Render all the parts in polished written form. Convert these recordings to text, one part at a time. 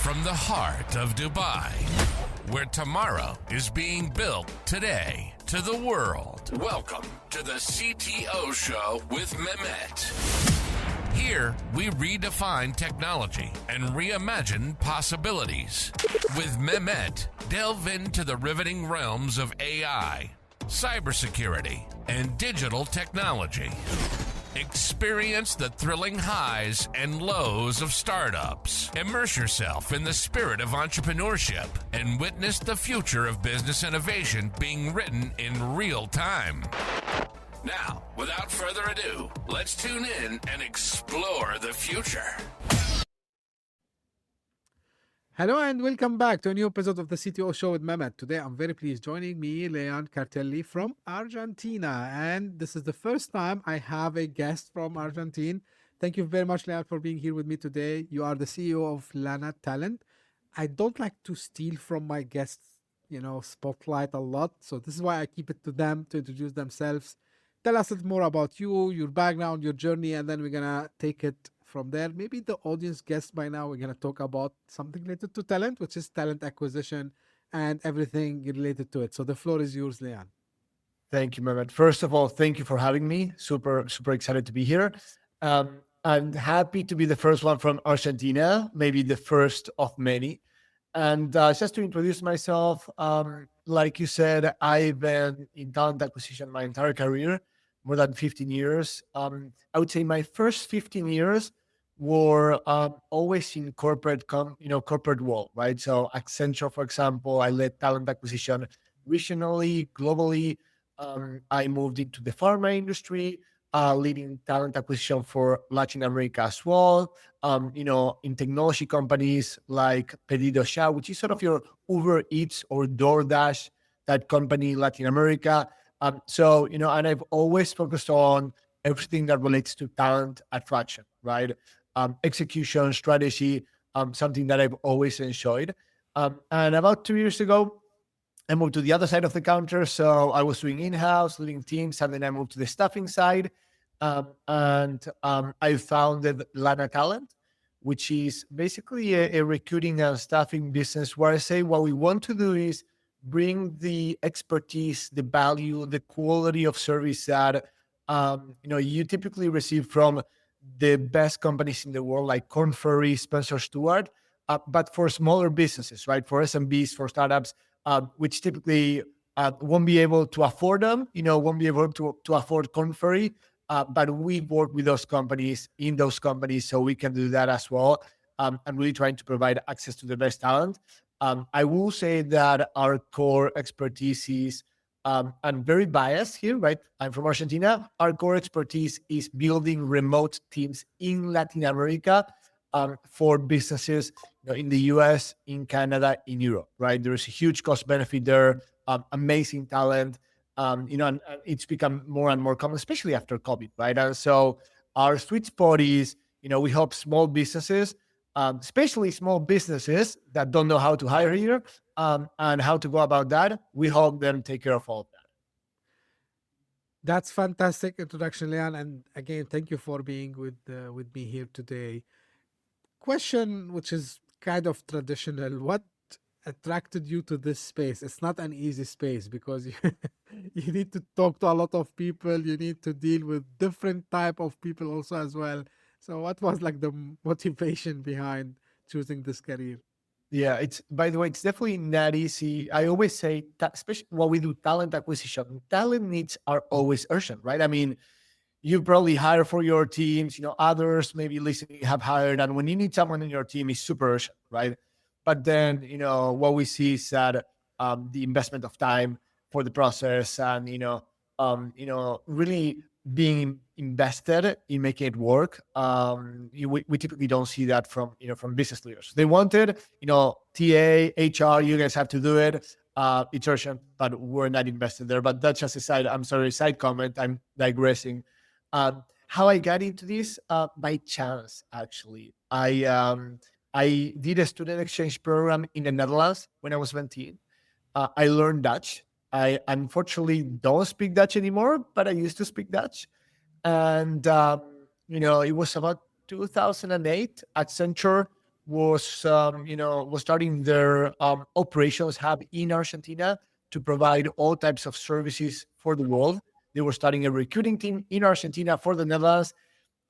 from the heart of Dubai, where tomorrow is being built today, to the world. Welcome to the CTO Show with Mehmet. Here, we redefine technology and reimagine possibilities. With Mehmet, delve into the riveting realms of AI, cybersecurity, and digital technology. Experience the thrilling highs and lows of startups. Immerse yourself in the spirit of entrepreneurship and witness the future of business innovation being written in real time. Now, without further ado, let's tune in and explore the future. Hello and welcome back to a new episode of the CTO Show with Mehmet. Today I'm very pleased. Joining me, Leandro Cartelli from Argentina. And this is the first time I have a guest from Argentina. Thank you very much, Leandro, for being here with me today. You are the CEO of Lana Talent. I don't like to steal from my guests, spotlight a lot. So this is why I keep it to them to introduce themselves. Tell us a little more about you, your background, your journey, and then we're going to take it from there. Maybe the audience guessed by now, we're going to talk about something related to talent, which is talent acquisition and everything related to it. So the floor is yours, Leon. Thank you, Mehmet. First of all, thank you for having me. Super excited to be here. I'm happy to be the first one from Argentina, maybe the first of many. And just to introduce myself, like you said, I've been in talent acquisition my entire career, more than 15 years. I would say my first 15 years were always in corporate world, right? So Accenture, for example, I led talent acquisition regionally, globally. I moved into the pharma industry, leading talent acquisition for Latin America as well. In technology companies like Pedido Ya, which is sort of your Uber Eats or DoorDash, that company in Latin America. And I've always focused on everything that relates to talent attraction, right? Execution, strategy, something that I've always enjoyed. And about 2 years ago, I moved to the other side of the counter. So I was doing in-house, leading teams, and then I moved to the staffing side. I founded Lana Talent, which is basically a recruiting and staffing business where I say what we want to do is bring the expertise, the value, the quality of service that you typically receive from the best companies in the world, like Korn Ferry, Spencer Stuart, but for smaller businesses, right? For SMBs, for startups, which typically won't be able to afford them, won't be able to afford Korn Ferry, but we work with those companies, so we can do that as well. And really trying to provide access to the best talent. I will say that our core expertise is, I'm very biased here, right? I'm from Argentina. Our core expertise is building remote teams in Latin America for businesses in the US, in Canada, in Europe, right? There's a huge cost benefit there, amazing talent, and it's become more and more common, especially after COVID, right? And so our sweet spot is, we help small businesses, especially small businesses that don't know how to hire here and how to go about that. We help them take care of all of that. That's fantastic introduction, Leon. And again, thank you for being with me here today. Question, which is kind of traditional. What attracted you to this space? It's not an easy space because you need to talk to a lot of people. You need to deal with different type of people also as well. So what was like the motivation behind choosing this career? Yeah, by the way, it's definitely not easy. I always say, especially when we do talent acquisition, talent needs are always urgent, right? I mean, you probably hire for your teams, others maybe listening have hired, and when you need someone in your team, it's super urgent, right? But then, what we see is that the investment of time for the process and, really being invested in making it work. We typically don't see that from business leaders. They wanted, TA, HR, you guys have to do it. It's urgent, but we're not invested there. But that's just a side comment. I'm digressing. How I got into this, by chance, actually. I did a student exchange program in the Netherlands when I was 17. I learned Dutch. I unfortunately don't speak Dutch anymore, but I used to speak Dutch. And, it was about 2008. Accenture was, was starting their operations hub in Argentina to provide all types of services for the world. They were starting a recruiting team in Argentina for the Netherlands.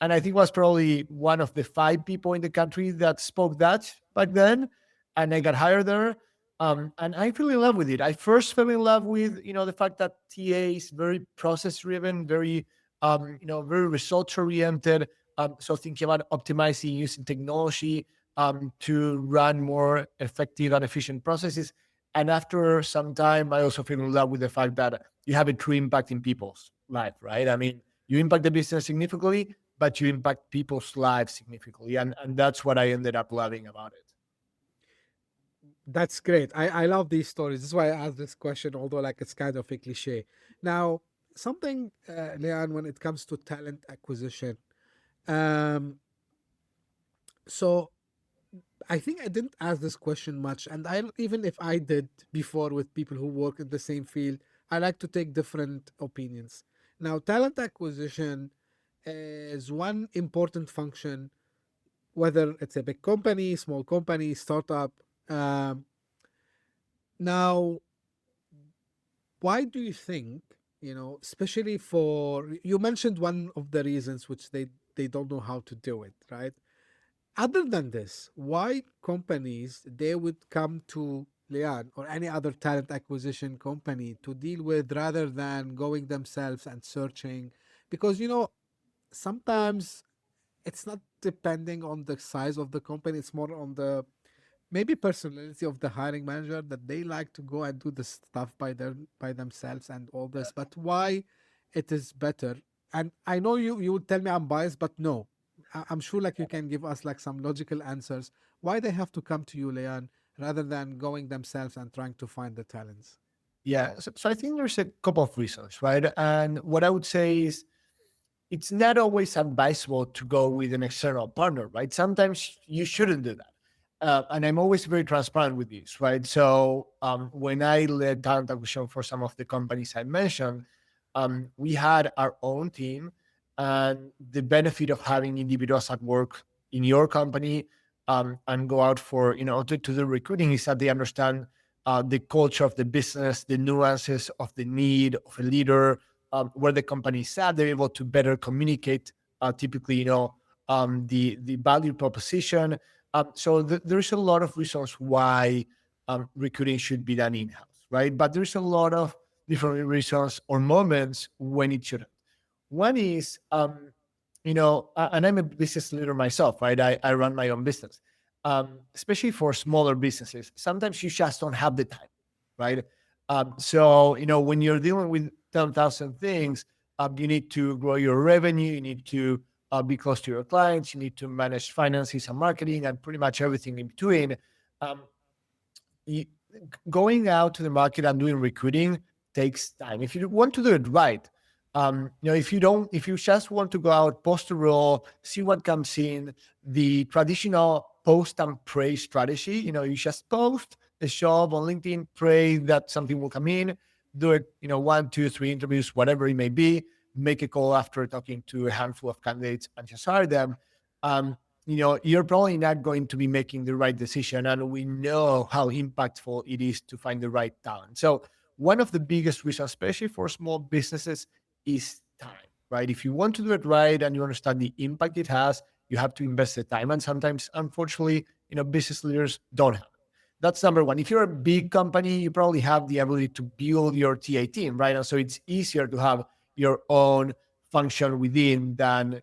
And I think was probably one of the 5 people in the country that spoke Dutch back then. And I got hired there. And I fell in love with it. I first fell in love with, the fact that TA is very process driven, very, very results oriented. So thinking about optimizing using technology to run more effective and efficient processes. And after some time, I also fell in love with the fact that you have a true impact in people's life, right? I mean, you impact the business significantly, but you impact people's lives significantly. And that's what I ended up loving about it. That's great. I love these stories. This is why I asked this question, although like it's kind of a cliche. Now, something, Leon, when it comes to talent acquisition. Um, so I think I didn't ask this question much, and I even if I did before with people who work in the same field, I like to take different opinions. Now, talent acquisition is one important function, whether it's a big company, small company, startup. Um, Now, why do you think, especially for you mentioned one of the reasons which they don't know how to do it, right? Other than this, why companies they would come to Leon or any other talent acquisition company to deal with rather than going themselves and searching? Because sometimes it's not depending on the size of the company, it's more on the maybe personality of the hiring manager that they like to go and do the stuff by themselves and all this. But why it is better? And I know you would tell me I'm biased, but no, I'm sure like you can give us like some logical answers why they have to come to you, Leon, rather than going themselves and trying to find the talents. Yeah. So I think there's a couple of reasons, right? And what I would say is it's not always advisable to go with an external partner, right? Sometimes you shouldn't do that. And I'm always very transparent with this, right? So when I led talent acquisition for some of the companies I mentioned, we had our own team, and the benefit of having individuals at work in your company and go out for to the recruiting is that they understand the culture of the business, the nuances of the need of a leader, where the company is at. They're able to better communicate typically, the value proposition. So there's a lot of reasons why recruiting should be done in-house, right? But there's a lot of different reasons or moments when it shouldn't. One is, and I'm a business leader myself, right? I run my own business, especially for smaller businesses. Sometimes you just don't have the time, right? So, when you're dealing with 10,000 things, you need to grow your revenue, you need to be close to your clients, you need to manage finances and marketing and pretty much everything in between. Um, you, Going out to the market and doing recruiting takes time. If you want to do it right, if you just want to go out, post a role, see what comes in, the traditional post and pray strategy, you just post a job on LinkedIn, pray that something will come in, do it, 1, 2, 3 interviews, whatever it may be, make a call after talking to a handful of candidates and just hire them. You're probably not going to be making the right decision. And we know how impactful it is to find the right talent. So one of the biggest reasons, especially for small businesses, is time, right? If you want to do it right and you understand the impact it has, you have to invest the time. And sometimes, unfortunately, business leaders don't have it. That's number one. If you're a big company, you probably have the ability to build your TA team, right? And so it's easier to have your own function within than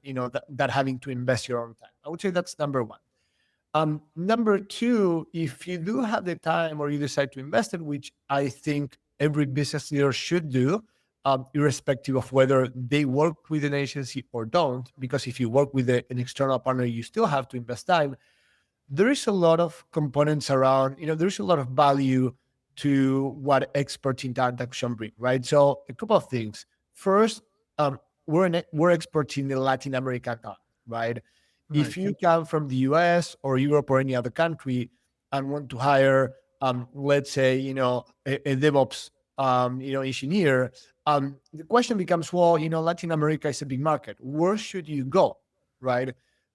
that having to invest your own time. I would say that's number one. Number two, if you do have the time or you decide to invest it, which I think every business leader should do, irrespective of whether they work with an agency or don't, because if you work with an external partner, you still have to invest time. There is a lot of components around, there's a lot of value to what experts in talent acquisition bring, right? So a couple of things. First, we're experts in the Latin American talent, right? If you come from the US or Europe or any other country and want to hire, let's say, a DevOps, engineer, the question becomes, well, Latin America is a big market. Where should you go, right?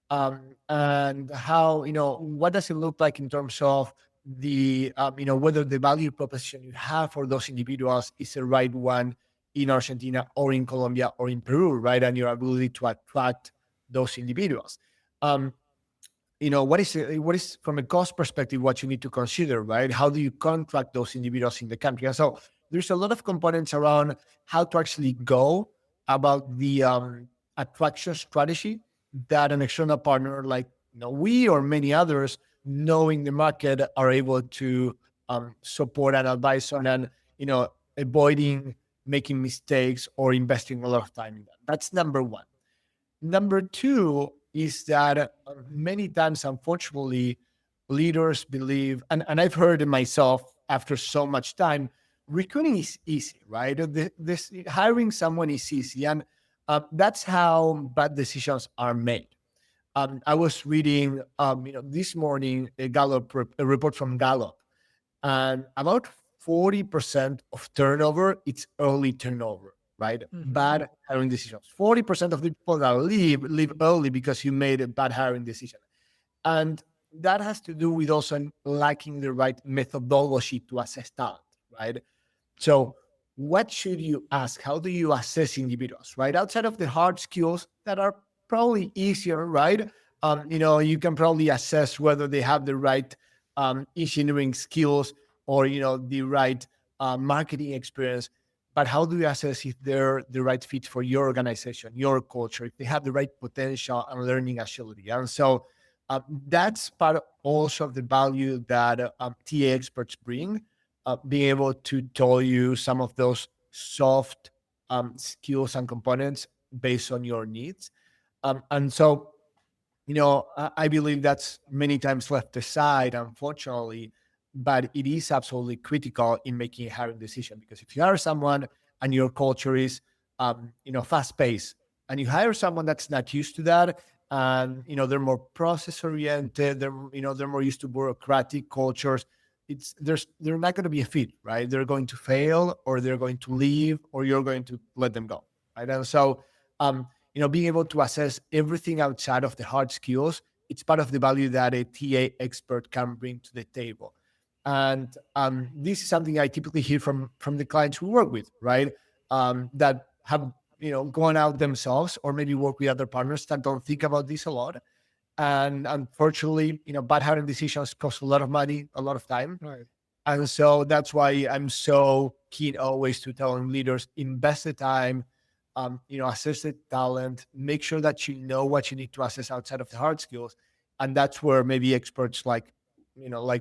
and how, what does it look like in terms of the, whether the value proposition you have for those individuals is the right one in Argentina or in Colombia or in Peru, right? And your ability to attract those individuals. What is from a cost perspective, what you need to consider, right? How do you contract those individuals in the country? And so there's a lot of components around how to actually go about the attraction strategy that an external partner like we or many others knowing the market are able to support and advise on, and avoiding making mistakes or investing a lot of time in that. That's number one. Number two is that many times, unfortunately, leaders believe, and I've heard it myself after so much time, recruiting is easy, right? This hiring someone is easy, and that's how bad decisions are made. I was reading, this morning a report from Gallup, and about 40% of turnover, it's early turnover, right? Bad hiring decisions. 40% of the people that leave early because you made a bad hiring decision. And that has to do with also lacking the right methodology to assess talent, right? So what should you ask? How do you assess individuals, right? Outside of the hard skills that are probably easier, right? You can probably assess whether they have the right engineering skills or, the right marketing experience. But how do you assess if they're the right fit for your organization, your culture, if they have the right potential and learning agility? And so that's part also of the value that TA experts bring, being able to tell you some of those soft skills and components based on your needs. And so, I believe that's many times left aside, unfortunately, but it is absolutely critical in making a hiring decision. Because if you hire someone and your culture is, fast paced, and you hire someone that's not used to that, and they're more process oriented, they're more used to bureaucratic cultures, they're not going to be a fit, right? They're going to fail, or they're going to leave, or you're going to let them go, right? And so, being able to assess everything outside of the hard skills, it's part of the value that a TA expert can bring to the table. And this is something I typically hear from the clients we work with, right? That have gone out themselves, or maybe work with other partners that don't think about this a lot. And unfortunately, bad hiring decisions cost a lot of money, a lot of time. Right. And so that's why I'm so keen always to telling leaders, invest the time, assess the talent, make sure that you know what you need to assess outside of the hard skills. And that's where maybe experts like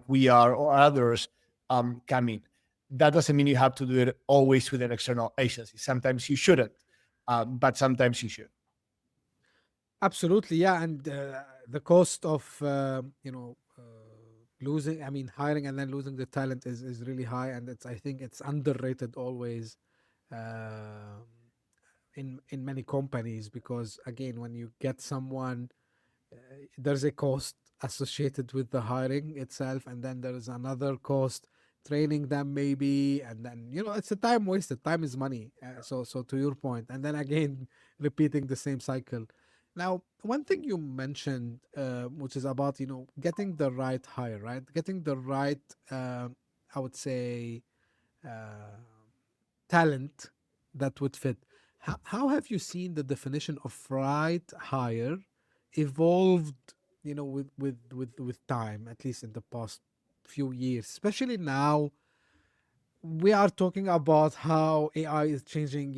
we are, or others come in. That doesn't mean you have to do it always with an external agency. Sometimes you shouldn't, but sometimes you should. Absolutely, yeah. And the cost of losing, I mean, hiring and then losing the talent is really high, and I think it's underrated always uh, in many companies, because again, when you get someone, there's a cost associated with the hiring itself, and then there is another cost training them maybe, and then it's a time wasted. Time is money. So to your point, and then again repeating the same cycle. Now, one thing you mentioned, which is about getting the right hire, right? Getting the right, I would say, uh, talent that would fit. How have you seen the definition of right hire evolved, with time, at least in the past few years, especially now we are talking about how AI is changing,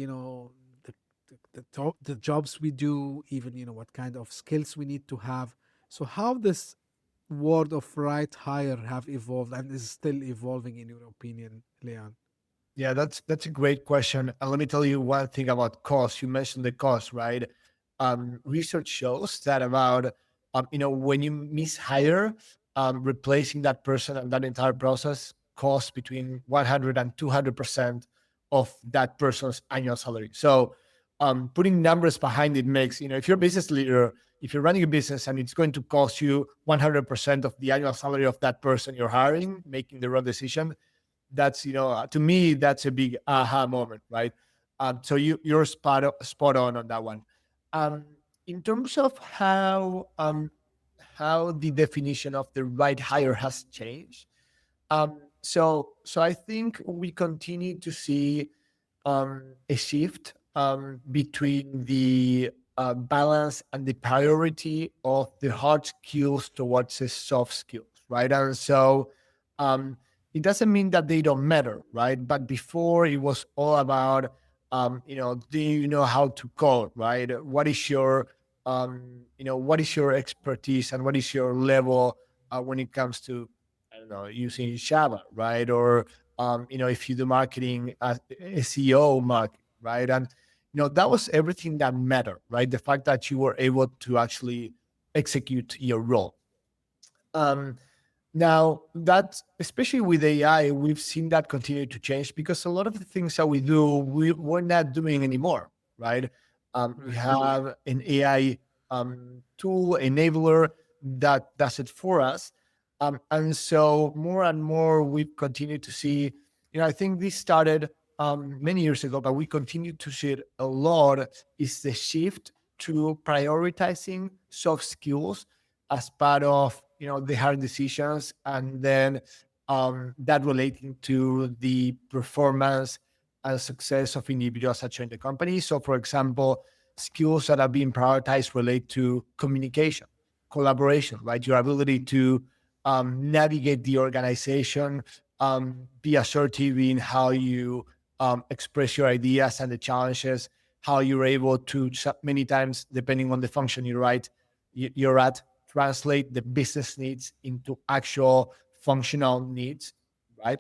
the jobs we do, even, what kind of skills we need to have. So how this word of right hire have evolved and is still evolving in your opinion, Leon? Yeah, that's a great question. And let me tell you one thing about cost. You mentioned the cost, right? Research shows that about when you mishire, replacing that person and that entire process costs between 100 and 200% of that person's annual salary. So putting numbers behind it makes, if you're a business leader, if you're running a business and it's going to cost you 100% of the annual salary of that person you're hiring, making the wrong decision, that's to me that's a big aha moment, right? So you're spot on that one. um in terms of how the definition of the right hire has changed, so I think we continue to see a shift between the balance and the priority of the hard skills towards the soft skills, right? And so um, it doesn't mean that they don't matter, right? But before it was all about, do you know how to code, right? What is your, what is your expertise and what is your level when it comes to, I don't know, using Java, right? Or if you do marketing, SEO marketing, right? And that was everything that mattered, right? The fact that you were able to actually execute your role. Now that, especially with AI, we've seen that continue to change because a lot of the things that we do, we're not doing anymore, right? We have an AI tool enabler that does it for us. And so more and more we've continued to see, I think this started many years ago, but we continue to see it a lot, is the shift to prioritizing soft skills as part of the hard decisions, and then that relating to the performance and success of individuals that join the company. So for example, skills that are being prioritized relate to communication, collaboration, right? Your ability to navigate the organization, be assertive in how you express your ideas and the challenges, how you're able to, many times, depending on the function you're at, translate the business needs into actual functional needs, right?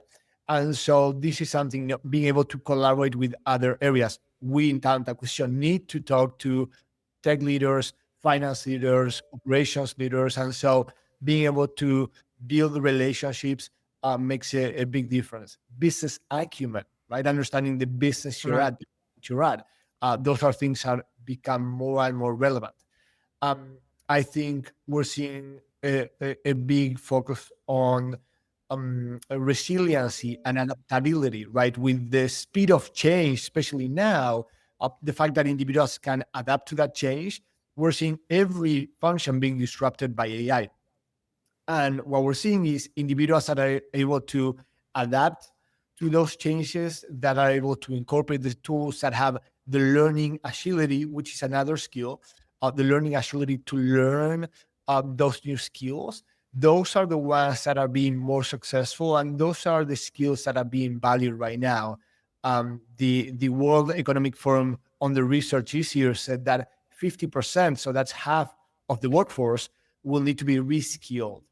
And so this is something, being able to collaborate with other areas. We in talent acquisition need to talk to tech leaders, finance leaders, operations leaders. And so being able to build relationships makes a big difference. Business acumen, right? Understanding the business you're at. Those are things that become more and more relevant. I think we're seeing a big focus on resiliency and adaptability, right? With the speed of change, especially now, the fact that individuals can adapt to that change, we're seeing every function being disrupted by AI. And what we're seeing is individuals that are able to adapt to those changes, that are able to incorporate the tools, that have the learning agility, which is another skill, the learning agility to learn those new skills. Those are the ones that are being more successful, and those are the skills that are being valued right now. The World Economic Forum on the research this year said that 50%, so that's half of the workforce, will need to be reskilled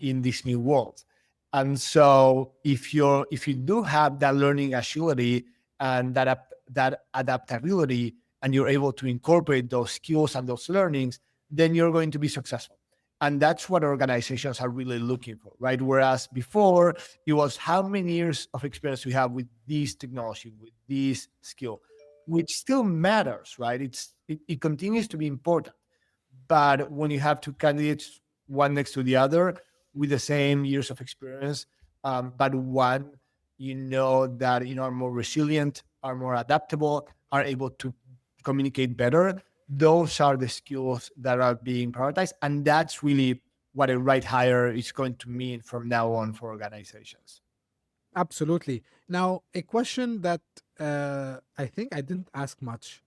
in this new world. And so if you do have that learning agility and that adaptability, and you're able to incorporate those skills and those learnings, then you're going to be successful. And that's what organizations are really looking for, right? Whereas before, it was how many years of experience we have with this technology, with this skill, which still matters, right? It continues to be important. But when you have two candidates, one next to the other, with the same years of experience, but one, that, are more resilient, are more adaptable, are able to communicate better, those are the skills that are being prioritized. And that's really what a right hire is going to mean from now on for organizations. Absolutely. Now, a question that I think I didn't ask much.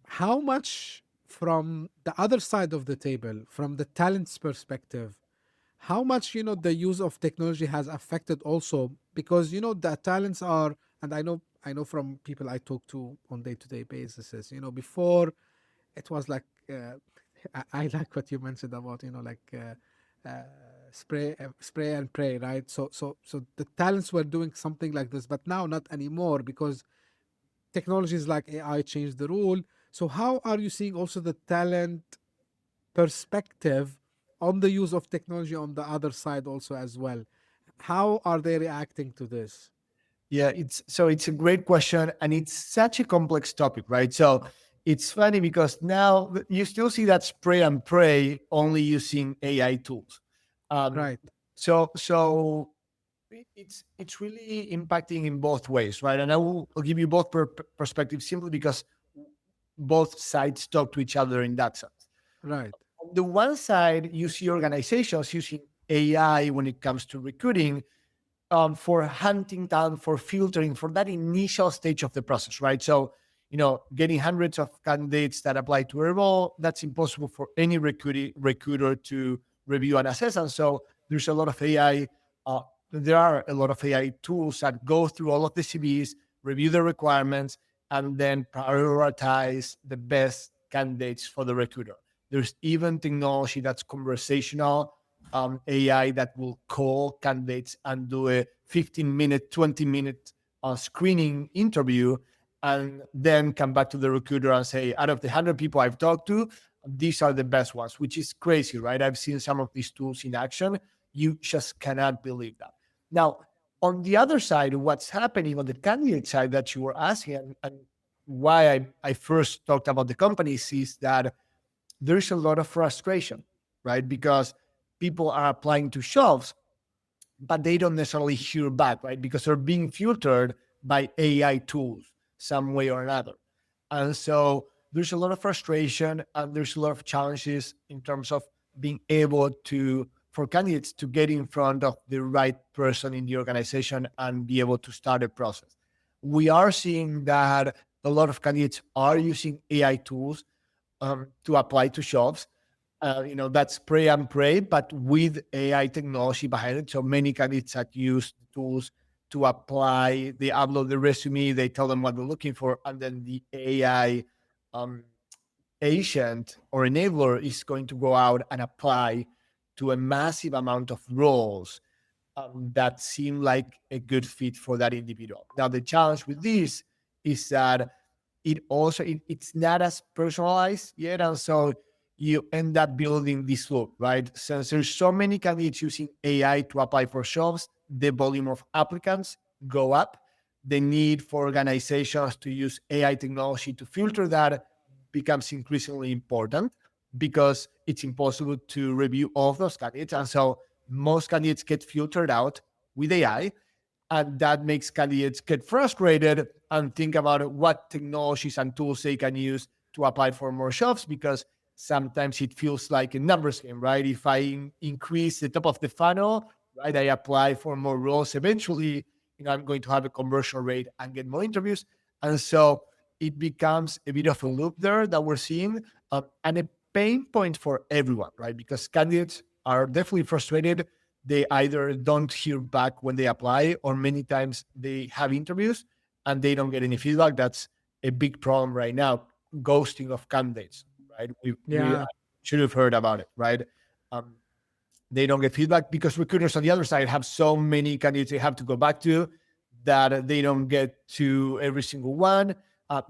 How much from the other side of the table, from the talent's perspective, how much, the use of technology has affected also, because, the talents are, and I know from people I talk to on day-to-day basis, before it was like, I like what you mentioned about, spray and pray, right? So the talents were doing something like this, but now not anymore, because technologies like AI changed the rule. So how are you seeing also the talent perspective on the use of technology on the other side also as well? How are they reacting to this? Yeah, it's a great question, and it's such a complex topic, right? So it's funny because now you still see that spray and pray only using AI tools. Um, Right. so it's really impacting in both ways, right? And I'll give you both perspectives, simply because both sides talk to each other in that sense. Right. On the one side, you see organizations using AI when it comes to recruiting, for hunting down, for filtering, for that initial stage of the process, right? So, getting hundreds of candidates that apply to a role, that's impossible for any recruiter to review and assess. And so there's a lot of AI. There are a lot of AI tools that go through all of the CVs, review the requirements, and then prioritize the best candidates for the recruiter. There's even technology that's conversational, AI that will call candidates and do a 15-minute, 20-minute screening interview, and then come back to the recruiter and say, out of the 100 people I've talked to, these are the best ones, which is crazy, right? I've seen some of these tools in action. You just cannot believe that. Now, on the other side, what's happening on the candidate side that you were asking, and why I first talked about the companies, is that there's a lot of frustration, right? Because people are applying to jobs, but they don't necessarily hear back, right? Because they're being filtered by AI tools some way or another. And so there's a lot of frustration and there's a lot of challenges in terms of being able for candidates to get in front of the right person in the organization and be able to start a process. We are seeing that a lot of candidates are using AI tools to apply to jobs. That's pray and pray, but with AI technology behind it. So many candidates that use tools to apply, they upload the resume, they tell them what they're looking for, and then the AI agent or enabler is going to go out and apply to a massive amount of roles that seem like a good fit for that individual. Now, the challenge with this is that it's not as personalized yet, and so you end up building this loop, right? Since there's so many candidates using AI to apply for jobs, the volume of applicants go up. The need for organizations to use AI technology to filter that becomes increasingly important because it's impossible to review all of those candidates. And so most candidates get filtered out with AI. And that makes candidates get frustrated and think about what technologies and tools they can use to apply for more jobs, because sometimes it feels like a numbers game, right? If I increase the top of the funnel, right, I apply for more roles, eventually, I'm going to have a conversion rate and get more interviews. And so it becomes a bit of a loop there that we're seeing, and a pain point for everyone, right? Because candidates are definitely frustrated. They either don't hear back when they apply, or many times they have interviews and they don't get any feedback. That's a big problem right now. Ghosting of candidates, right? We should have heard about it, right? They don't get feedback because recruiters on the other side have so many candidates they have to go back to that they don't get to every single one.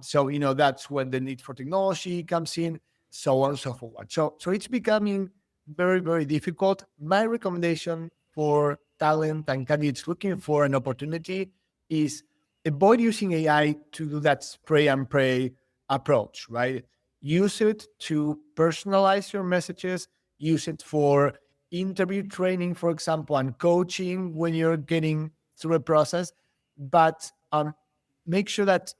So that's when the need for technology comes in, so on and so forth. So it's becoming very, very difficult. My recommendation for talent and candidates looking for an opportunity is avoid using AI to do that spray and pray approach, right? Use it to personalize your messages, use it for interview training, for example, and coaching when you're getting through a process. But make sure that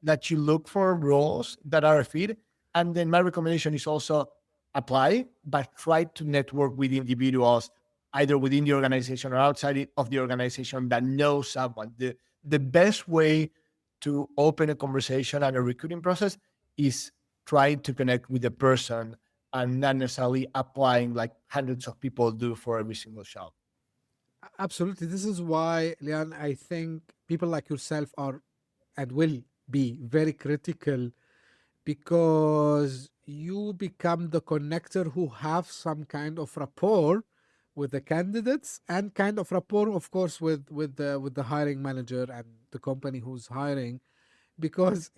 that you look for roles that are a fit. And then my recommendation is also apply, but try to network with individuals either within the organization or outside of the organization that know someone. The best way to open a conversation and a recruiting process is trying to connect with the person and not necessarily applying like hundreds of people do for every single job. Absolutely. This is why, Leon, I think people like yourself are and will be very critical, because you become the connector who have some kind of rapport with the candidates, and kind of rapport, of course, with the hiring manager and the company who's hiring. Because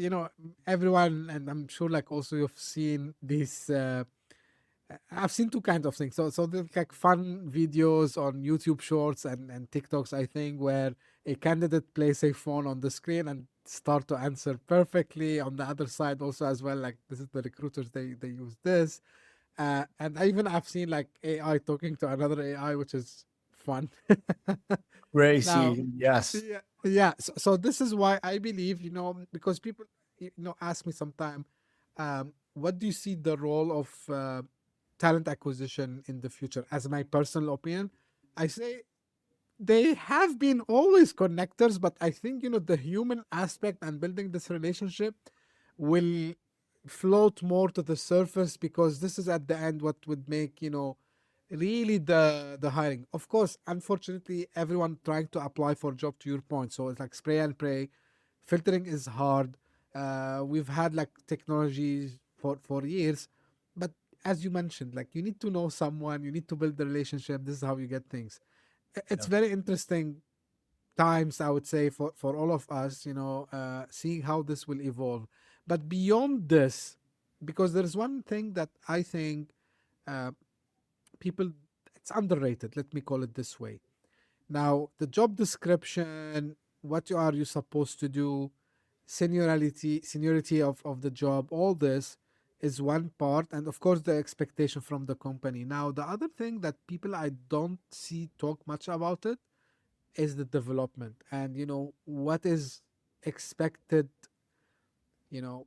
everyone, and I'm sure like also you've seen these I've seen two kinds of things. So there's like fun videos on YouTube Shorts and TikToks, I think, where a candidate plays a phone on the screen and start to answer perfectly. On the other side, also as well, like this is the recruiters, they use this, and I've seen like AI talking to another AI, which is fun. Now, Crazy, yes. yeah. So this is why I believe, because people, ask me sometime, what do you see the role of talent acquisition in the future? As my personal opinion, I say they have been always connectors, but I think the human aspect and building this relationship will float more to the surface, because this is at the end what would make really the hiring. Of course, unfortunately, everyone trying to apply for a job, to your point, so it's like spray and pray. Filtering is hard. We've had like technologies for years, but as you mentioned, like, you need to know someone, you need to build the relationship. This is how you get things. It's Yeah. very interesting times, I would say, for all of us, seeing how this will evolve. But beyond this, because there's one thing that I think uh, people, it's underrated, let me call it this way. Now, the job description, what are you supposed to do, seniority of the job, all this is one part, and of course the expectation from the company. Now, the other thing that people I don't see talk much about it is the development, and what is expected, you know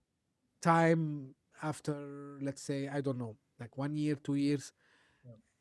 time after, let's say, I don't know, like 1 year, 2 years.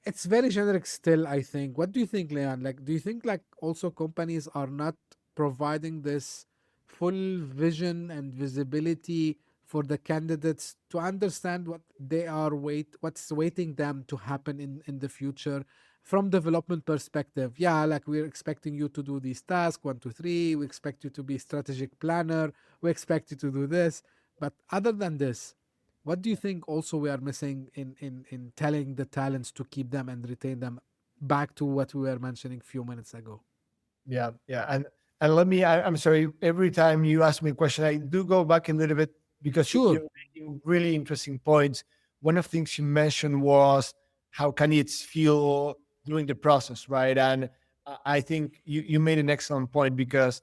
It's very generic still, I think. What do you think, Leon? Like, do you think like also companies are not providing this full vision and visibility for the candidates to understand what they are what's waiting them to happen in the future from development perspective? Yeah, like, we're expecting you to do these tasks, 1, 2, 3. We expect you to be strategic planner. We expect you to do this. But other than this, what do you think also we are missing in telling the talents to keep them and retain them, back to what we were mentioning a few minutes ago? Yeah. And let me, I'm sorry, every time you ask me a question, I do go back a little bit because Sure. you're making really interesting points. One of the things you mentioned was how candidates feel during the process, right? And I think you made an excellent point, because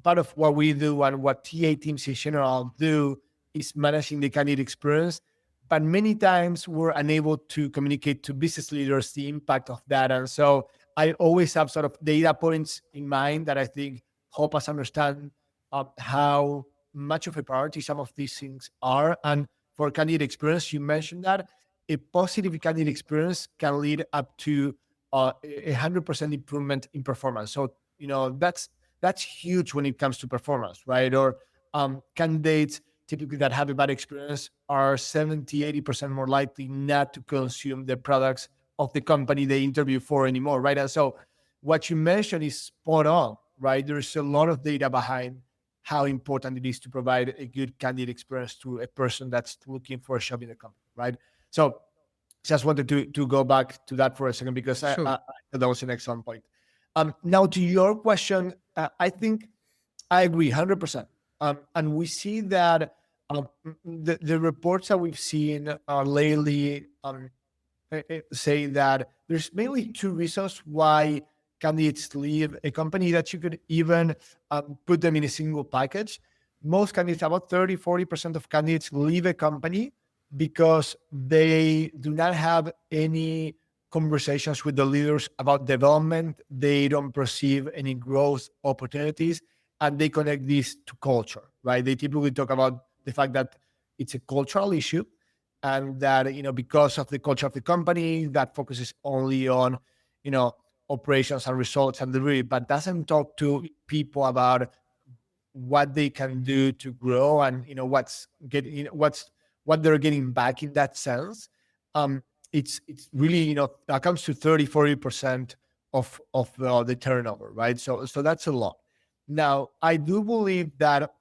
part of what we do and what TA teams in general do is managing the candidate experience. But many times we're unable to communicate to business leaders the impact of that. And so I always have sort of data points in mind that I think help us understand how much of a priority some of these things are. And for candidate experience, you mentioned that a positive candidate experience can lead up to 100% improvement in performance. So that's huge when it comes to performance, right? Or candidates typically that have a bad experience are 70-80% more likely not to consume the products of the company they interview for anymore, right? And so what you mentioned is spot on, right? There's a lot of data behind how important it is to provide a good candidate experience to a person that's looking for a job in the company, right? So just wanted to go back to that for a second, because I Sure. thought that was an excellent point. Now to your question, I think I agree 100%. And we see that the reports that we've seen lately say that there's mainly two reasons why candidates leave a company, that you could even put them in a single package. Most candidates, about 30-40% of candidates, leave a company because they do not have any conversations with the leaders about development. They don't perceive any growth opportunities, and they connect this to culture, right? They typically talk about the fact that it's a cultural issue, and that because of the culture of the company that focuses only on operations and results and delivery, but doesn't talk to people about what they can do to grow, and what they're getting back in that sense. um it's really that comes to 30-40% of the turnover, right? So that's a lot. Now I do believe that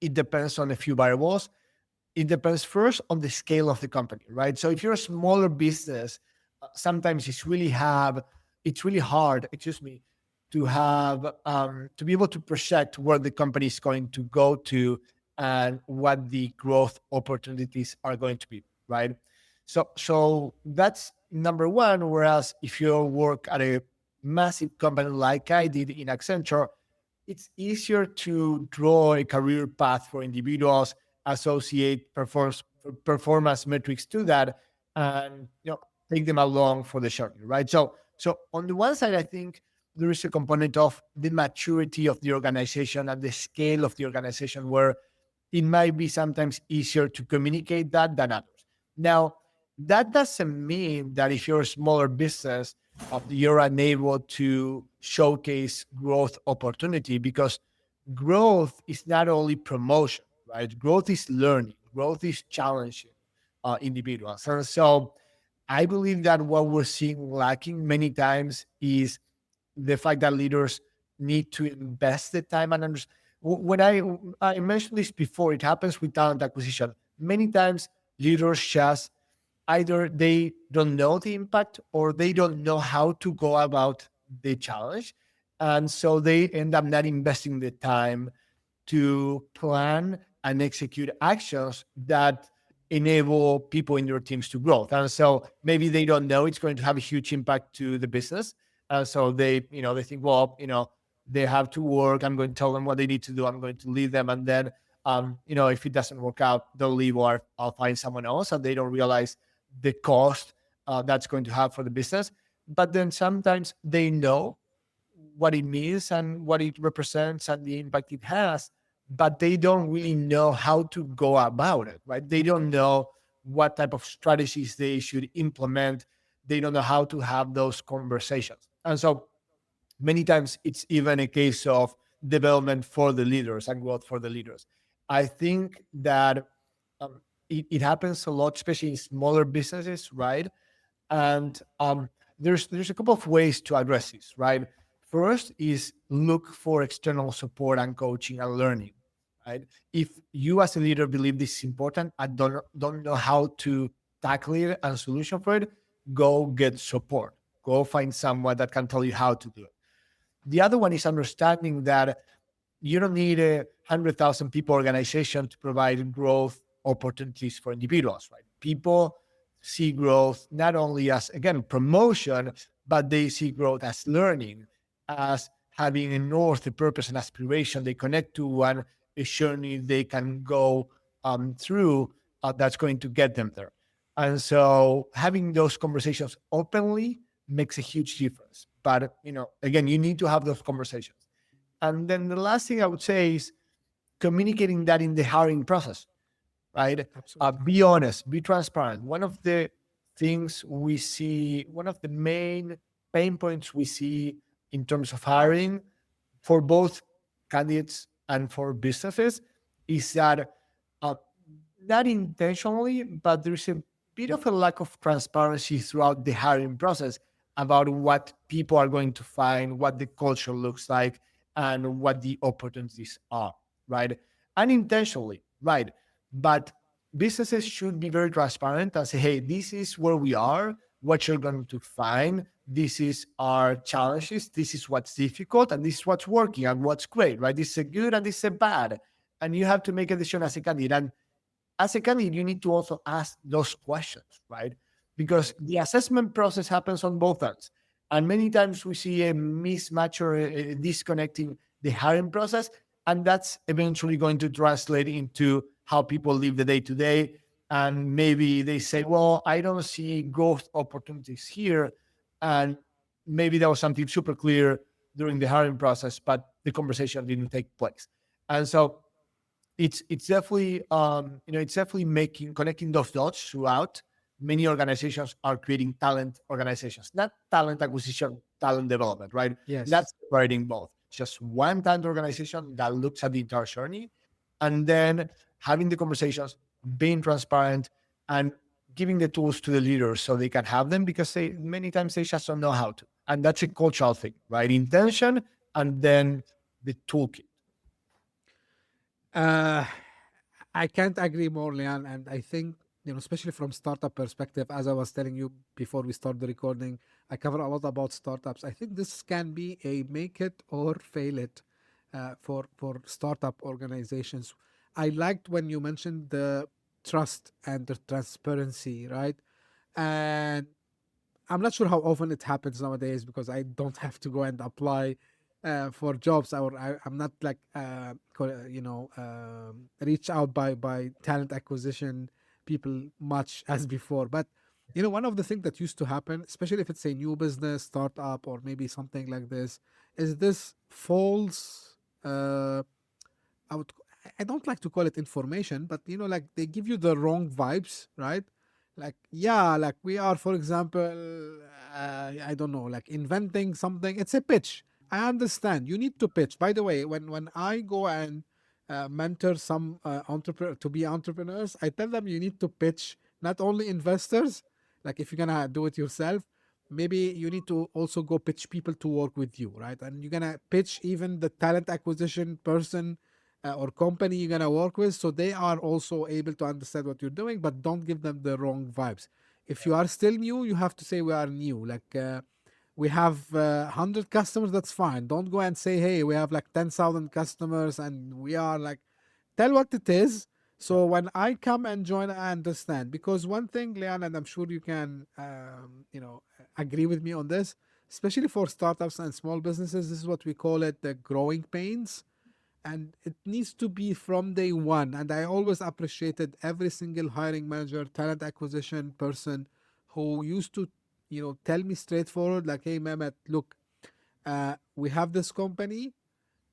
it depends on a few variables. It depends first on the scale of the company, right? So if you're a smaller business, sometimes it's really hard, excuse me, to have to be able to project where the company is going to go to and what the growth opportunities are going to be, right? So that's number one. Whereas if you work at a massive company like I did in Accenture, it's easier to draw a career path for individuals, associate performance metrics to that, and take them along for the journey, right? So on the one side, I think there is a component of the maturity of the organization and the scale of the organization, where it might be sometimes easier to communicate that than others. Now, that doesn't mean that if you're a smaller business, you're unable to showcase growth opportunity, because growth is not only promotion, right? Growth is learning, growth is challenging individuals. And so I believe that what we're seeing lacking many times is the fact that leaders need to invest the time and understand. When I mentioned this before, it happens with talent acquisition. Many times leaders just either they don't know the impact or they don't know how to go about the challenge. And so they end up not investing the time to plan and execute actions that enable people in their teams to grow. And so maybe they don't know it's going to have a huge impact to the business. And so they think, well, they have to work. I'm going to tell them what they need to do. I'm going to lead them. And then, if it doesn't work out, they'll leave or I'll find someone else. And they don't realize the cost that's going to have for the business. But then sometimes they know what it means and what it represents and the impact it has, but they don't really know how to go about it, right? They don't know what type of strategies they should implement. They don't know how to have those conversations. And so many times it's even a case of development for the leaders and growth for the leaders. I think that it happens a lot, especially in smaller businesses, right? And there's a couple of ways to address this, right? First is look for external support and coaching and learning, right? If you as a leader believe this is important and don't know how to tackle it and solution for it, go get support. Go find someone that can tell you how to do it. The other one is understanding that you don't need 100,000 people organization to provide growth opportunities for individuals, right? People see growth not only as, again, promotion, but they see growth as learning, as having a north, a purpose, and aspiration they connect to, and a journey they can go through that's going to get them there. And so having those conversations openly makes a huge difference. But, again, you need to have those conversations. And then the last thing I would say is communicating that in the hiring process, right? Be honest, be transparent. One of the things we see, one of the main pain points we see in terms of hiring for both candidates and for businesses is that not intentionally, but there's a bit of a lack of transparency throughout the hiring process about what people are going to find, what the culture looks like, and what the opportunities are, right? Unintentionally, right? But businesses should be very transparent and say, hey, this is where we are, what you're going to find. This is our challenges. This is what's difficult, and this is what's working and what's great, right? This is a good and this is a bad. And you have to make a decision as a candidate. And as a candidate, you need to also ask those questions, right? Because the assessment process happens on both ends. And many times we see a mismatch or a disconnecting the hiring process. And that's eventually going to translate into how people live the day to day. And maybe they say, well, I don't see growth opportunities here. And maybe that was something super clear during the hiring process, but the conversation didn't take place. And so it's definitely it's definitely connecting those dots throughout. Many organizations are creating talent organizations, not talent acquisition, talent development, right? Yes. That's separating both. Just one talent organization that looks at the entire journey, and then having the conversations, being transparent, and giving the tools to the leaders so they can have them, because many times they just don't know how to. And that's a cultural thing, right? Intention and then the toolkit. I can't agree more, Leon. And I think, especially from startup perspective, as I was telling you before we start the recording, I cover a lot about startups. I think this can be a make it or fail it for startup organizations. I liked when you mentioned the trust and the transparency, right? And I'm not sure how often it happens nowadays because I don't have to go and apply for jobs, or I'm not like reach out by talent acquisition people much as before. But one of the things that used to happen, especially if it's a new business startup or maybe something like this, is this false. I would I don't like to call it information, but like they give you the wrong vibes, right? Like, yeah, like we are, for example, I don't know, like inventing something. It's a pitch. I understand. You need to pitch. By the way, when I go and mentor some entrepreneur to be entrepreneurs, I tell them you need to pitch not only investors, like if you're gonna do it yourself, maybe you need to also go pitch people to work with you, right? And you're gonna pitch even the talent acquisition person or company you're gonna work with, so they are also able to understand what you're doing, but don't give them the wrong vibes. If you are still new, you have to say we are new. Like we have 100 customers, that's fine. Don't go and say, hey, we have like 10,000 customers and we are like, tell what it is. Yeah. So when I come and join, I understand. Because one thing, Leon, and I'm sure you can, agree with me on this, especially for startups and small businesses, this is what we call it the growing pains. And it needs to be from day one. And I always appreciated every single hiring manager, talent acquisition person who used to, tell me straightforward, like, hey, Mehmet, look, we have this company.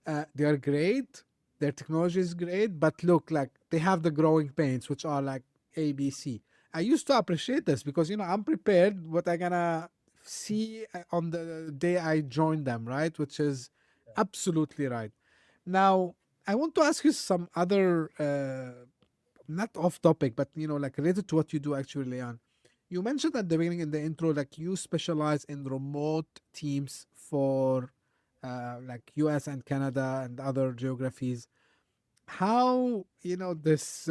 They are great. Their technology is great, but look, like they have the growing pains, which are like A, B, C. I used to appreciate this because I'm prepared what I gonna see on the day I join them, right? Which is absolutely right. Now, I want to ask you some other, not off topic, but like related to what you do actually, Leon. You mentioned at the beginning in the intro, like you specialize in remote teams for like US and Canada and other geographies. How, this,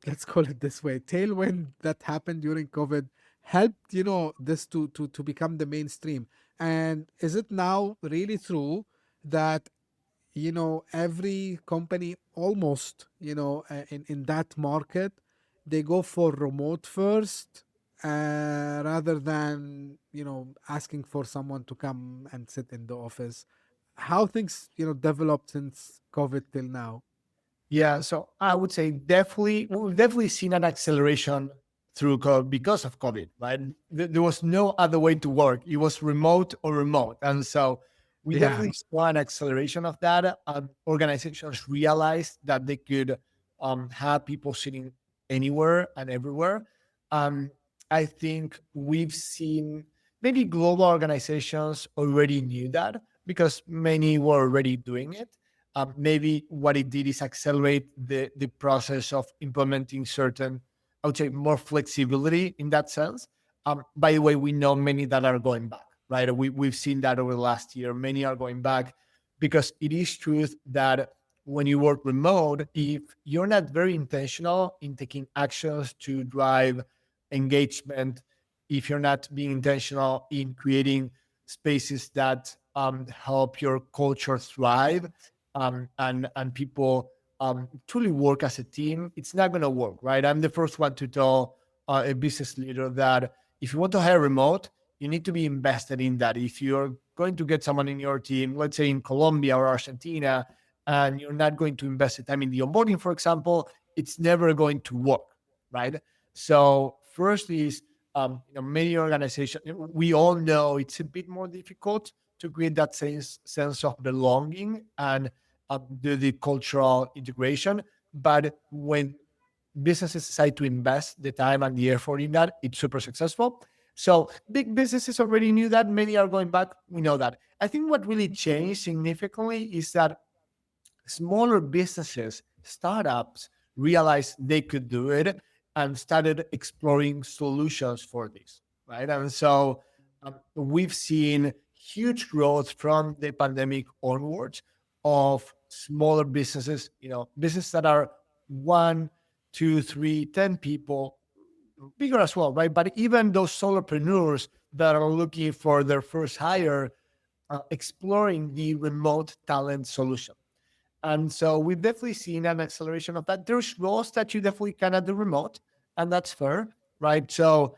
let's call it this way, tailwind that happened during COVID helped, this to become the mainstream? And is it now really true that every company almost in that market, they go for remote first rather than asking for someone to come and sit in the office? How things developed since COVID till now? Yeah, so I would say definitely we've definitely seen an acceleration through COVID because of COVID, right? There was no other way to work. It was remote or remote, and so we Yeah. definitely saw an acceleration of that. Organizations realized that they could have people sitting anywhere and everywhere. Um, I think we've seen maybe global organizations already knew that because many were already doing it. Maybe what it did is accelerate the process of implementing certain, I would say, more flexibility in that sense. By the way, we know many that are going back, right? We've seen that over the last year. Many are going back because it is truth that when you work remote, if you're not very intentional in taking actions to drive engagement, if you're not being intentional in creating spaces that help your culture thrive, and people truly work as a team, it's not going to work, right? I'm the first one to tell a business leader that if you want to hire remote, you need to be invested in that. If you're going to get someone in your team, let's say in Colombia or Argentina, and you're not going to invest the time in the onboarding, for example, it's never going to work, right? So first is many organizations, we all know it's a bit more difficult to create that sense of belonging and do the cultural integration. But when businesses decide to invest the time and the effort in that, it's super successful. So big businesses already knew that. Many are going back. We know that. I think what really changed significantly is that smaller businesses, startups realized they could do it and started exploring solutions for this, right? And so we've seen huge growth from the pandemic onwards of smaller businesses, businesses that are 1, 2, 3, 10 people, bigger as well, right? But even those solopreneurs that are looking for their first hire, exploring the remote talent solution. And so we've definitely seen an acceleration of that. There's roles that you definitely cannot do remote, and that's fair, right? So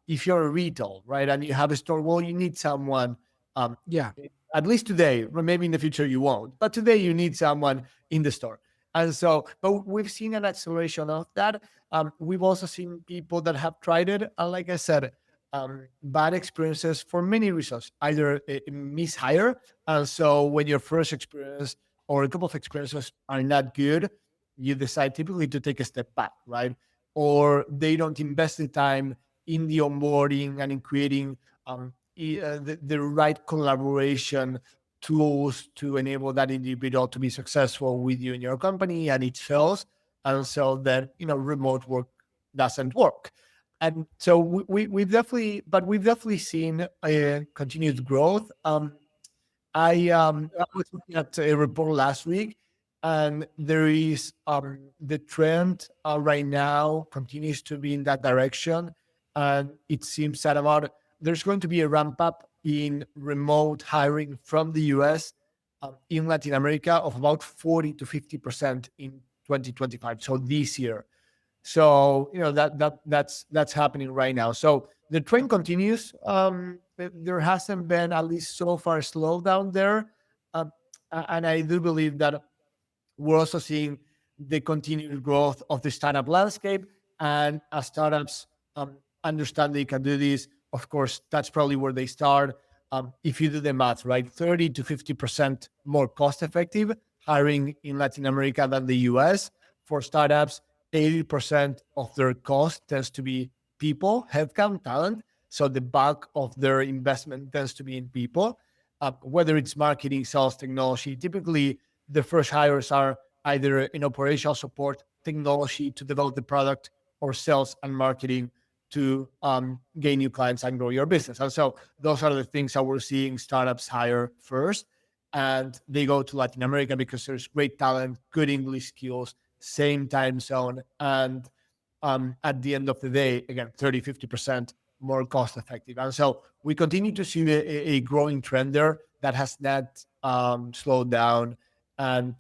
if you're a retail, right, and you have a store, well, you need someone, um, Yeah. at least today, or maybe in the future you won't, but today you need someone in the store. And so, but we've seen an acceleration of that. We've also seen people that have tried it. And like I said, bad experiences for many reasons, either a mishire. And so when your first experience or a couple of experiences are not good, you decide typically to take a step back, right? Or they don't invest the time in the onboarding and in creating the right collaboration tools to enable that individual to be successful with you in your company, and it fails. And so then, remote work doesn't work. And so we've definitely seen continued growth. I was looking at a report last week, and there is the trend right now continues to be in that direction, and it seems that there's going to be a ramp up in remote hiring from the US in Latin America of about 40 to 50% in 2025. So this year. So that's happening right now. So the trend continues. There hasn't been, at least so far, a slowdown there, um, and I do believe that we're also seeing the continued growth of the startup landscape. And as startups understand they can do this, of course, that's probably where they start. If you do the math, right, 30 to 50% more cost effective hiring in Latin America than the US for startups. 80% of their cost tends to be people, headcount, talent. So the bulk of their investment tends to be in people, whether it's marketing, sales, technology. Typically, the first hires are either in operational support, technology to develop the product, or sales and marketing to gain new clients and grow your business. And so those are the things that we're seeing startups hire first. And they go to Latin America because there's great talent, good English skills, same time zone. And at the end of the day, again, 30, 50% more cost effective. And so we continue to see a growing trend there that has not slowed down. And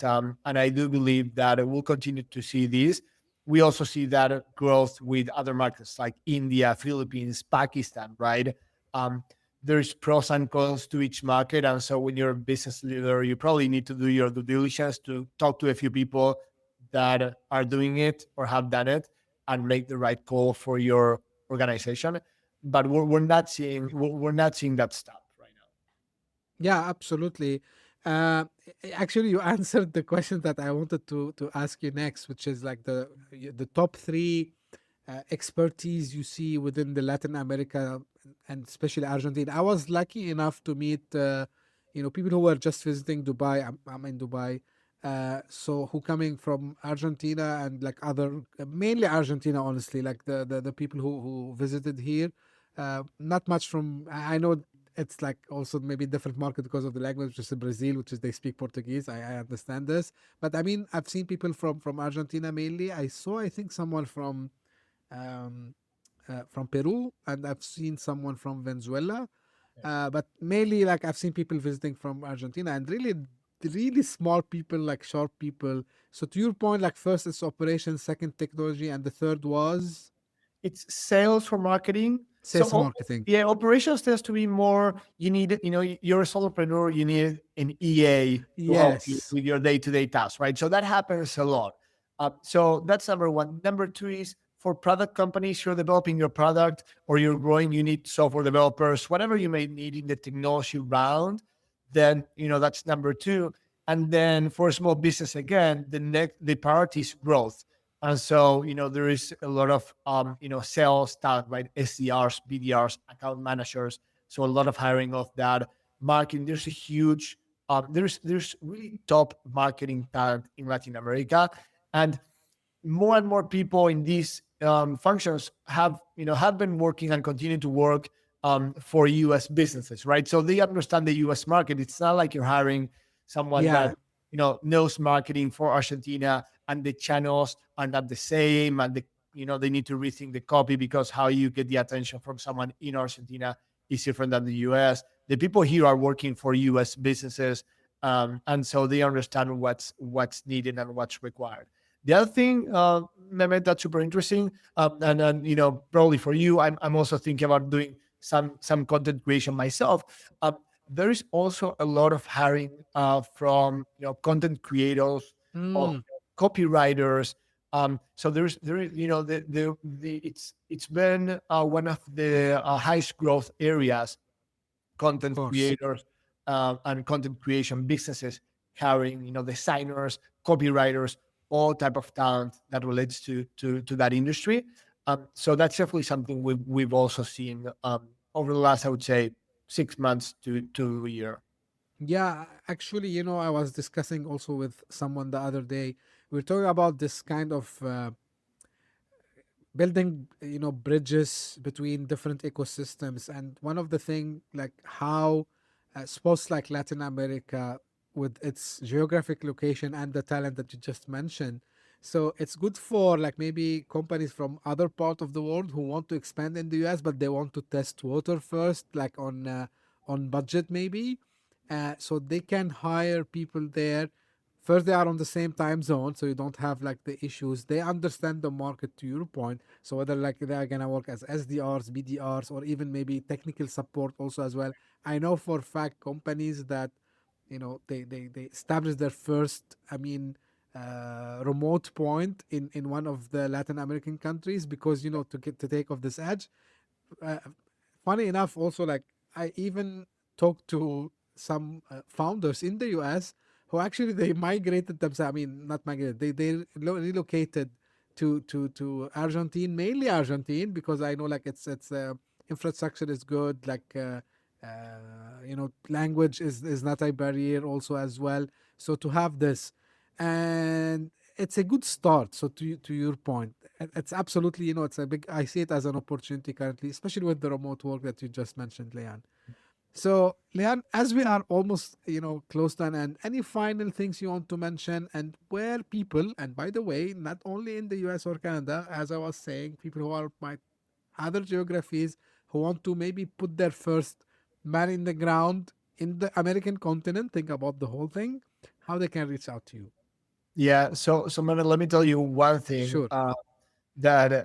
I do believe that we'll continue to see this. We also see that growth with other markets like India, Philippines, Pakistan, right? There's pros and cons to each market. And so when you're a business leader, you probably need to do your due diligence to talk to a few people that are doing it or have done it and make the right call for your organization. But we're not seeing that stuff right now. Yeah, absolutely. Uh, Actually, you answered the question that I wanted to ask you next, which is like the top three expertise you see within the Latin America and especially Argentina. I was lucky enough to meet people who were just visiting Dubai. I'm in Dubai, so who coming from Argentina and like other mainly Argentina, honestly, like the people who visited here. Not much from I know it's like also maybe different market because of the language, which is Brazil, which is they speak Portuguese. I understand this, but I mean I've seen people from Argentina mainly. I think someone um, from Peru, and I've seen someone from Venezuela. But mainly, like I've seen people visiting from Argentina, and really small people, like sharp people. So to your point, like first it's operations, second technology, and the third was It's sales for marketing. So sales and marketing. yeah, operations tends to be more. You need, you're a solopreneur. You need an EA to help you Yes. with your day-to-day tasks, right? So that happens a lot. So that's number one. Number two is for product companies. You're developing your product or you're growing. You need software developers, whatever you may need in the technology round. Then that's number two. And then for small business, again, the priority is growth. And so, there is a lot of, sales talent, right? SDRs, BDRs, account managers. So a lot of hiring of that marketing. There's a huge, there's really top marketing talent in Latin America. And more and more people in these functions have been working and continue to work for US businesses, right? So they understand the US market. It's not like you're hiring someone Yeah. that knows marketing for Argentina and the channels are not the same, and they need to rethink the copy because how you get the attention from someone in Argentina is different than the US. The people here are working for US businesses, and so they understand what's needed and what's required. The other thing, Mehmet, that's super interesting, and probably for you, I'm also thinking about doing some content creation myself. There is also a lot of hiring from content creators, of Mm, copywriters. So there is it's been one of the highest growth areas, of content course. creators and content creation businesses hiring designers, copywriters, all type of talent that relates to that industry. So that's definitely something we've also seen over the last, I would say, 6 months to a year. Yeah, actually, I was discussing also with someone the other day. We were talking about this kind of building, bridges between different ecosystems. And one of the thing, like how sports like Latin America, with its geographic location and the talent that you just mentioned, so it's good for like maybe companies from other part of the world who want to expand in the US, but they want to test water first, like on budget maybe, so they can hire people there. First, they are on the same time zone, so you don't have like the issues. They understand the market, to your point. So whether like they are gonna work as SDRs, BDRs, or even maybe technical support also as well. I know for a fact companies that they establish their first, remote point in one of the Latin American countries, because to get to take off this edge. uh, Funny enough, also, like, I even talked to some founders in the US who actually they migrated themselves. I mean, not migrated, relocated to Argentine, mainly Argentine, because I know like it's infrastructure is good, like language is not a barrier also as well. So to have this, and it's a good start. So to your point, it's absolutely, it's a big, I see it as an opportunity currently, especially with the remote work that you just mentioned, Leon. So, Leon, as we are almost, close to an end, any final things you want to mention, and where people, and by the way, not only in the US or Canada, as I was saying, people who are my other geographies, who want to maybe put their first man in the ground in the American continent, think about the whole thing, how they can reach out to you. Yeah. So Mehmet, let me tell you one thing. Sure. That's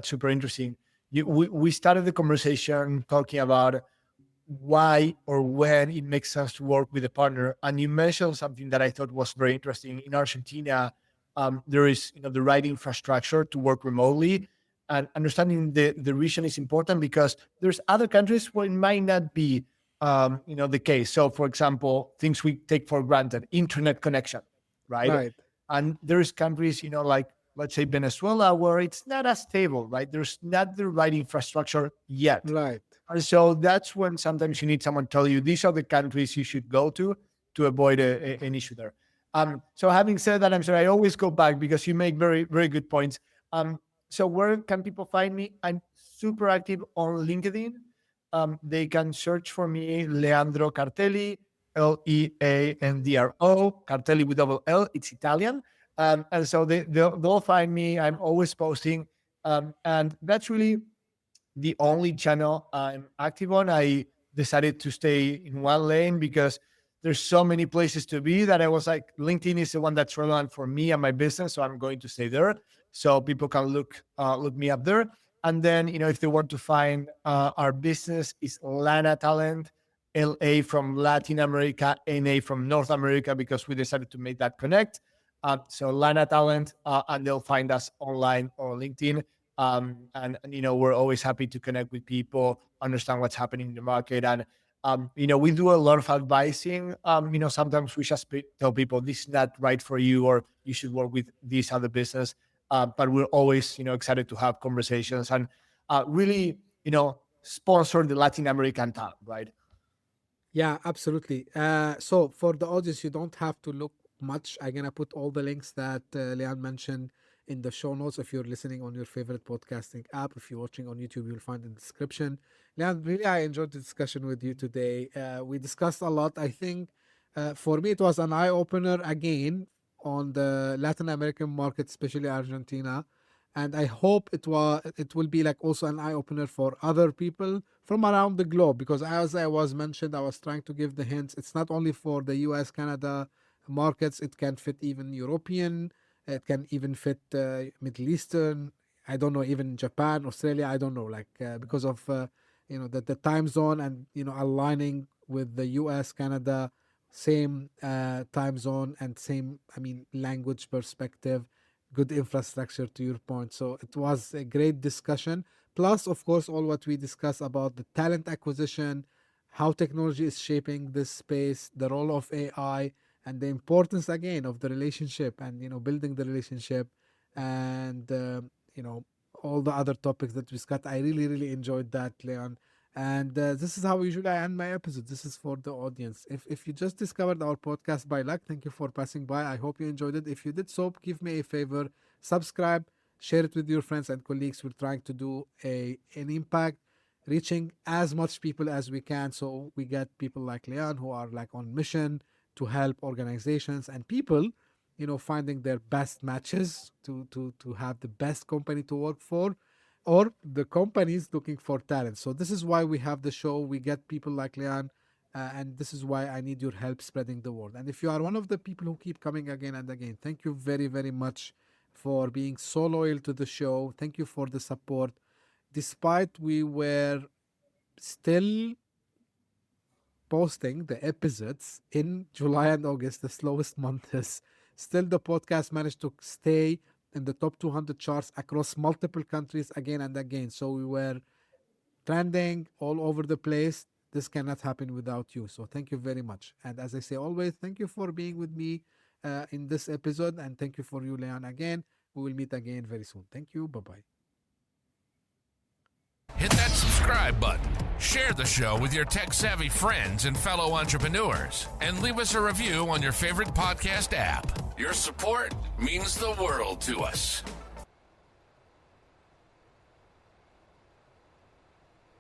super interesting. We started the conversation talking about why or when it makes sense to work with a partner, and you mentioned something that I thought was very interesting. In Argentina, there is the right infrastructure to work remotely, and understanding the region is important because there's other countries where it might not be the case. So, for example, things we take for granted, internet connection, right? Right. And there's countries, like let's say Venezuela, where it's not as stable, right? There's not the right infrastructure yet. Right. And so that's when sometimes you need someone to tell you these are the countries you should go to avoid an issue there. So having said that, I'm sorry, I always go back because you make very, very good points. So where can people find me? I'm super active on LinkedIn. They can search for me, Leandro Cartelli, Leandro, Cartelli with double L. It's Italian. And so they'll find me. I'm always posting. And that's really the only channel I'm active on. I decided to stay in one lane because there's so many places to be that I was like, LinkedIn is the one that's relevant for me and my business, so I'm going to stay there, so people can look me up there. And then if they want to find our business, is Lana Talent, LA from Latin America, NA from North America, because we decided to make that connect. So Lana Talent, and they'll find us online or LinkedIn. And we're always happy to connect with people, understand what's happening in the market. And we do a lot of advising. Sometimes we just tell people this is not right for you, or you should work with this other business. But we're always excited to have conversations and really sponsor the Latin American talent, right? Yeah, absolutely. So for the audience, you don't have to look much. I'm gonna put all the links that Leon mentioned in the show notes. If you're listening on your favorite podcasting app, if you're watching on YouTube, you'll find in the description. Leon, really, I enjoyed the discussion with you today. We discussed a lot. I think for me, it was an eye opener again on the Latin American market, especially Argentina. And I hope it will be like also an eye opener for other people from around the globe, because as I was mentioned, I was trying to give the hints. It's not only for the US, Canada markets. It can fit even European. It can even fit Middle Eastern. I don't know, even Japan, Australia. I don't know, like because of the time zone, and aligning with the US, Canada, same time zone and same, I mean, language perspective, good infrastructure, to your point. So it was a great discussion. Plus, of course, all what we discussed about the talent acquisition, how technology is shaping this space, the role of AI, and the importance again of the relationship, and building the relationship, and all the other topics that we discussed. I really, really enjoyed that, Leon. And this is how usually I end my episode. This is for the audience. If you just discovered our podcast by luck, thank you for passing by. I hope you enjoyed it. If you did so, give me a favor, subscribe, share it with your friends and colleagues. We're trying to do an impact, reaching as much people as we can, so we get people like Leon who are like on mission to help organizations and people finding their best matches to have the best company to work for, or the companies looking for talent. So this is why we have the show. We get people like Leon, and this is why I need your help spreading the word. And if you are one of the people who keep coming again and again, thank you very, very much for being so loyal to the show. Thank you for the support. Despite we were still posting the episodes in July and August, the slowest months, still the podcast managed to stay in the top 200 charts across multiple countries again and again. So we were trending all over the place. This cannot happen without you. So thank you very much. And as I say always, thank you for being with me in this episode. And thank you for you, Leon, again. We will meet again very soon. Thank you. Bye-bye. Hit that subscribe button, share the show with your tech-savvy friends and fellow entrepreneurs, and leave us a review on your favorite podcast app. Your support means the world to us.